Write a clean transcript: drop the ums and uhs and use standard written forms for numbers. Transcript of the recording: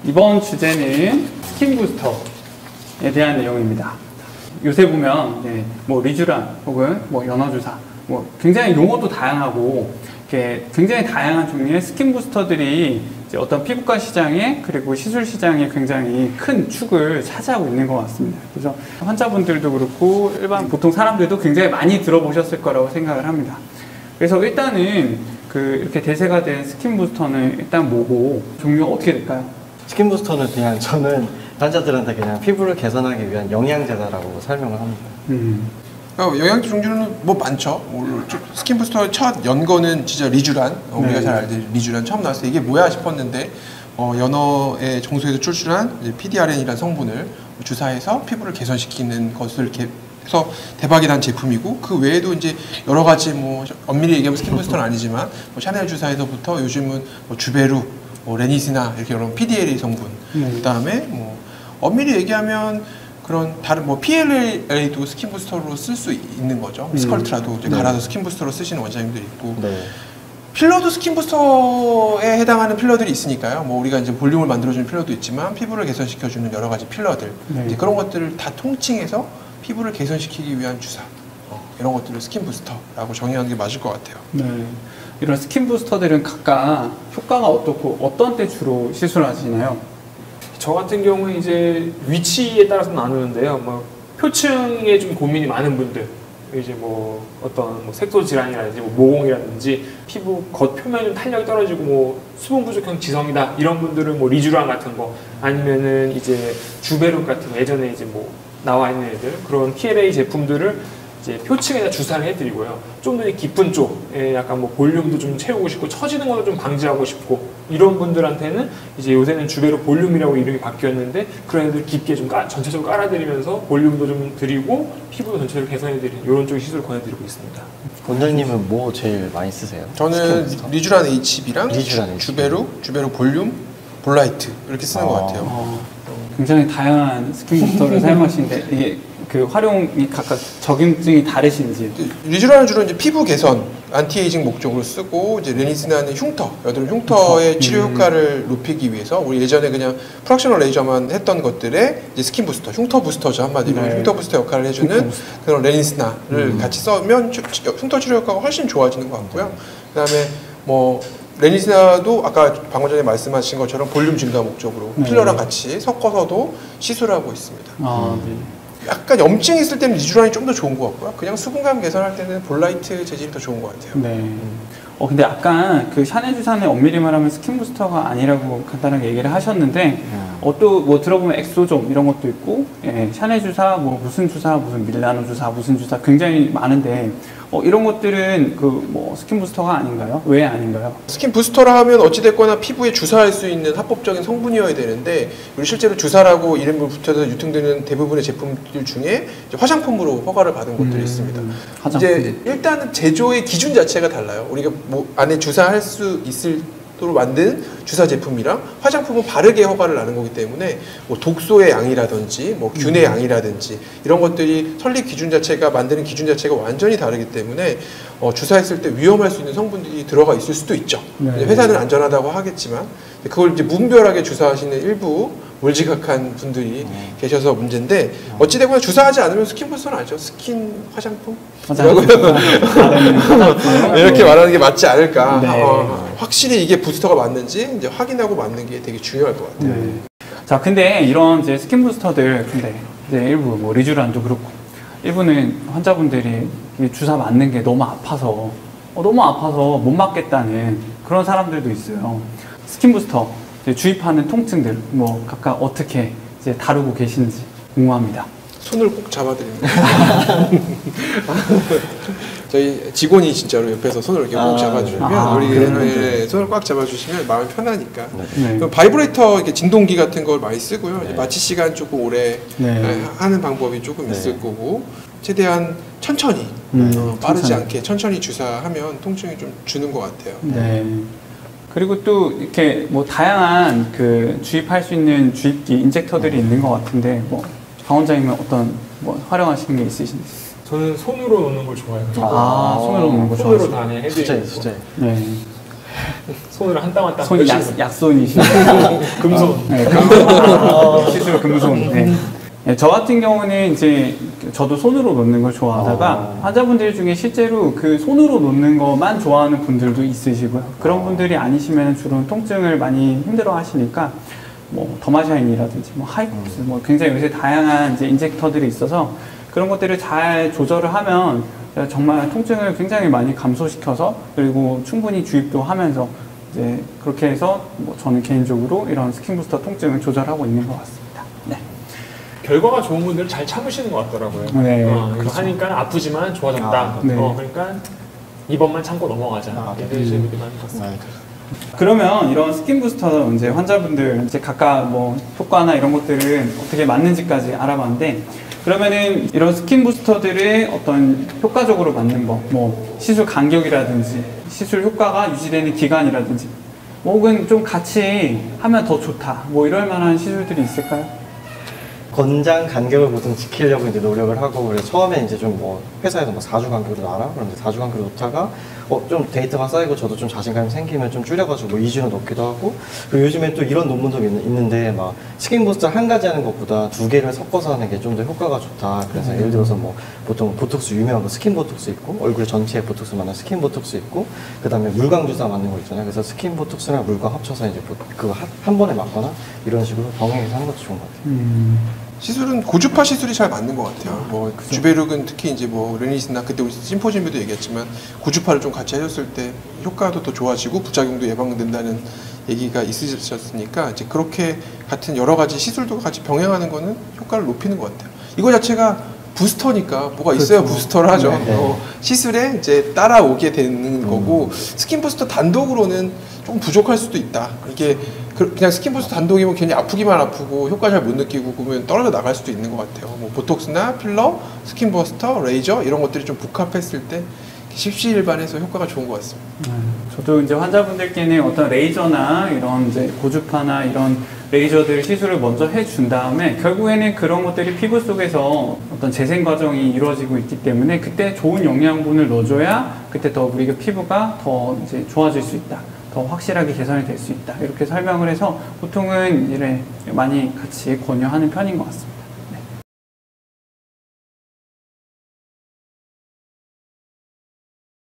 이번 주제는 스킨 부스터에 대한 내용입니다. 요새 보면 뭐 리쥬란 혹은 뭐 연어주사 뭐 굉장히 용어도 다양하고 굉장히 다양한 종류의 스킨 부스터들이 이제 어떤 피부과 시장에 그리고 시술 시장에 굉장히 큰 축을 차지하고 있는 것 같습니다. 그래서 환자분들도 그렇고 일반 보통 사람들도 굉장히 많이 들어보셨을 거라고 생각을 합니다. 그래서 일단은 이렇게 대세가 된 스킨 부스터는 일단 뭐고 종류가 어떻게 될까요? 스킨 부스터는 그냥 저는 환자들한테 그냥 피부를 개선하기 위한 영양제다라고 설명을 합니다. 영양제 종류는 뭐 많죠. 스킨 부스터 첫 연거는 진짜 리쥬란, 우리가 잘 알던 리쥬란 처음 나왔을 때 이게 뭐야 싶었는데 연어의 정수에서 출출한 PDRN이라는 성분을 주사해서 피부를 개선시키는 것을 해서 대박이 난 제품이고, 그 외에도 이제 여러 가지 뭐 엄밀히 얘기하면 스킨 부스터는 아니지만 뭐 샤넬 주사에서부터 요즘은 뭐 주베루, 레니시나 이렇게 여러 PDLA 성분, 그다음에 뭐 엄밀히 얘기하면 그런 다른 뭐 PLA도 스킨 부스터로 쓸 수 있는 거죠. 스컬트라도 이제 갈아서 스킨 부스터로 쓰시는 원장님들이 있고, 필러도 스킨 부스터에 해당하는 필러들이 있으니까요. 뭐 우리가 이제 볼륨을 만들어주는 필러도 있지만 피부를 개선시켜주는 여러 가지 필러들, 이제 그런 것들을 다 통칭해서 피부를 개선시키기 위한 주사, 이런 것들을 스킨 부스터라고 정의하는 게 맞을 것 같아요. 이런 스킨 부스터들은 각각 효과가 어떻고 어떤 때 주로 시술하시나요? 저 같은 경우는 이제 위치에 따라서 나누는데요. 뭐 표층에 좀 고민이 많은 분들, 이제 뭐 어떤 뭐 색소 질환이라든지 뭐 모공이라든지 피부 겉 표면이 좀 탄력이 떨어지고 뭐 수분 부족형 지성이다 이런 분들은 뭐 리쥬란 같은 거, 아니면은 이제 주베룩 같은 거, 예전에 이제 뭐 나와 있는 애들 그런 PLA 제품들을 이제 표층에다 주사를 해드리고요. 좀 더 깊은 쪽에 약간 뭐 볼륨도 좀 채우고 싶고 처지는 것도 좀 방지하고 싶고 이런 분들한테는 이제 요새는 주베룩 볼륨이라고 이름이 바뀌었는데 그런 애들 깊게 좀 전체적으로 깔아드리면서 볼륨도 좀 드리고 피부도 전체를 개선해드리는 이런 쪽의 시술을 권해드리고 있습니다. 원장님은 뭐 제일 많이 쓰세요? 저는 리쥬란 HB랑 주베룩 볼륨, 볼라이트 이렇게 쓰는 것 같아요. 굉장히 다양한 스킨 부스터를 사용하시는데 이게 활용이 각각 적용증이 다르신지. 리쥬란은 주로 이제 피부 개선, 안티에이징 목적으로 쓰고, 이제 레니시나는 흉터, 여드름 흉터의 치료 효과를 높이기 위해서 우리 예전에 그냥 프락셔널 레이저만 했던 것들의 이제 스킨 부스터, 흉터 부스터죠 한마디로. 흉터 부스터 역할을 해주는 그런 레니시나를 같이 써면 흉터 치료 효과가 훨씬 좋아지는 것 같고요. 그다음에 뭐 레니시나도 아까 방금 전에 말씀하신 것처럼 볼륨 증가 목적으로 필러랑 같이 섞어서도 시술하고 있습니다. 약간 염증이 있을 때는 리쥬란이 좀 더 좋은 것 같고요. 그냥 수분감 개선할 때는 볼라이트 재질이 더 좋은 것 같아요. 근데 약간 샤넬 주사는 엄밀히 말하면 스킨 부스터가 아니라고 간단하게 얘기를 하셨는데, 또 뭐 들어보면 엑소좀 이런 것도 있고, 샤넬 주사, 뭐 무슨 주사, 무슨 밀라노 주사, 무슨 주사 굉장히 많은데, 이런 것들은 뭐 스킨 부스터가 아닌가요? 왜 아닌가요? 스킨 부스터라 하면 어찌됐거나 피부에 주사할 수 있는 합법적인 성분이어야 되는데, 우리 실제로 주사라고 이름을 붙여서 유통되는 대부분의 제품들 중에 이제 화장품으로 허가를 받은 것들이 있습니다. 이제 일단은 제조의 기준 자체가 달라요. 우리가 뭐 안에 주사할 수 있을 로 만든 주사 제품이랑 화장품은 바르게 허가를 나는 거기 때문에 뭐 독소의 양이라든지 뭐 균의 양이라든지 이런 것들이 설립 기준 자체가 만드는 기준 자체가 완전히 다르기 때문에 주사했을 때 위험할 수 있는 성분들이 들어가 있을 수도 있죠. 회사는 안전하다고 하겠지만 그걸 이제 무분별하게 주사하시는 일부 몰지각한 분들이 계셔서 문제인데, 어찌되거나 주사하지 않으면 스킨 부스터는 아니죠. 스킨 화장품? 이렇게 말하는 게 맞지 않을까. 확실히 이게 부스터가 맞는지 이제 확인하고 맞는 게 되게 중요할 것 같아요. 자, 근데 이런 이제 스킨 부스터들, 근데 이제 일부 뭐 리쥬란도 그렇고, 일부는 환자분들이 주사 맞는 게 너무 아파서 못 맞겠다는 그런 사람들도 있어요. 스킨 부스터 주입하는 통증들 뭐 각각 어떻게 이제 다루고 계시는지 궁금합니다. 손을 꼭 잡아드립니다. 저희 직원이 진짜로 옆에서 손을 이렇게 꼭 잡아주면 손을 꽉 잡아주시면 마음이 편하니까. 바이브레이터 이렇게 진동기 같은 걸 많이 쓰고요. 마취 시간 조금 오래 하는 방법이 조금 있을 거고, 최대한 천천히 빠르지 않게 천천히 주사하면 통증이 좀 주는 것 같아요. 그리고 또 이렇게 뭐 다양한 주입할 수 있는 주입기, 인젝터들이 있는 것 같은데, 뭐 강 원장님은 어떤 뭐 활용하시는 게 있으신지? 저는 손으로 놓는 걸 좋아해요. 손으로 놓는 거 손으로 다 해드리고. 수제. 손으로 한 땀 한 땀. 손이 약손이시네요. 금손. 네, 금손. 시술 금손. 네. 네, 저 같은 경우는 이제 저도 손으로 놓는 걸 좋아하다가 환자분들 중에 실제로 그 손으로 놓는 것만 좋아하는 분들도 있으시고요. 그런 분들이 아니시면 주로 통증을 많이 힘들어 하시니까 뭐 더마샤인이라든지 뭐 하이콥스 뭐 굉장히 요새 다양한 이제 인젝터들이 있어서 그런 것들을 잘 조절을 하면 정말 통증을 굉장히 많이 감소시켜서 그리고 충분히 주입도 하면서 이제 그렇게 해서 뭐 저는 개인적으로 이런 스킨 부스터 통증을 조절하고 있는 것 같습니다. 네. 결과가 좋은 분들은 잘 참으시는 것 같더라고요. 네, 이거 그렇죠. 하니까 아프지만 좋아졌다. 네. 그러니까 이번만 참고 넘어가자. 이렇게 이제 믿음 하는 것 같습니다. 그러면 이런 스킨 부스터 이제 환자분들 이제 각각 뭐 효과나 이런 것들은 어떻게 맞는지까지 알아봤는데 그러면은 이런 스킨 부스터들의 어떤 효과적으로 맞는 법, 뭐 시술 간격이라든지 시술 효과가 유지되는 기간이라든지 뭐 혹은 좀 같이 하면 더 좋다 뭐 이럴 만한 시술들이 있을까요? 권장 간격을 보통 지키려고 이제 노력을 하고 그래서 처음에 이제 좀 뭐 회사에서 뭐 4주 간격으로 놔라 그런데 4주 간격으로 놓다가 좀 데이터가 쌓이고 저도 좀 자신감이 생기면 좀 줄여가지고 뭐 2주는 놓기도 하고 그리고 요즘에 또 이런 논문도 있는데 막 스킨 부스터 한 가지 하는 것보다 2개를 섞어서 하는 게 좀 더 효과가 좋다 그래서 예를 들어서 뭐 보통 보톡스 유명한 거 스킨 보톡스 있고 얼굴 전체에 보톡스 맞는 스킨 보톡스 있고 그 다음에 물광 주사 맞는 거 있잖아요 그래서 스킨 보톡스랑 물광 합쳐서 이제 그거 한 번에 맞거나 이런 식으로 병행해서 하는 것도 좋은 것 같아요. 시술은 고주파 시술이 잘 맞는 것 같아요. 뭐 주베룩은 특히 이제 뭐 르니스나 그때 우리 심포지엄에도 얘기했지만 고주파를 좀 같이 해줬을 때 효과도 더 좋아지고 부작용도 예방된다는 얘기가 있으셨으니까 이제 그렇게 같은 여러 가지 시술도 같이 병행하는 거는 효과를 높이는 것 같아요. 이거 자체가 부스터니까 뭐가 있어야 그렇죠. 부스터를 하죠. 네. 시술에 이제 따라오게 되는 거고 스킨 부스터 단독으로는 좀 부족할 수도 있다. 이게 그냥 스킨 부스터 단독이면 괜히 아프기만 아프고 효과 잘 못 느끼고 그러면 떨어져 나갈 수도 있는 것 같아요. 뭐 보톡스나 필러, 스킨 부스터, 레이저 이런 것들이 좀 복합했을 때 십시일반해서 효과가 좋은 것 같습니다. 저도 이제 환자분들께는 어떤 레이저나 이런 이제 고주파나 이런 레이저들 시술을 먼저 해준 다음에 결국에는 그런 것들이 피부 속에서 어떤 재생 과정이 이루어지고 있기 때문에 그때 좋은 영양분을 넣어줘야 그때 더 우리가 피부가 더 이제 좋아질 수 있다. 더 확실하게 개선이 될 수 있다. 이렇게 설명을 해서 보통은 이래 많이 같이 권유하는 편인 것 같습니다.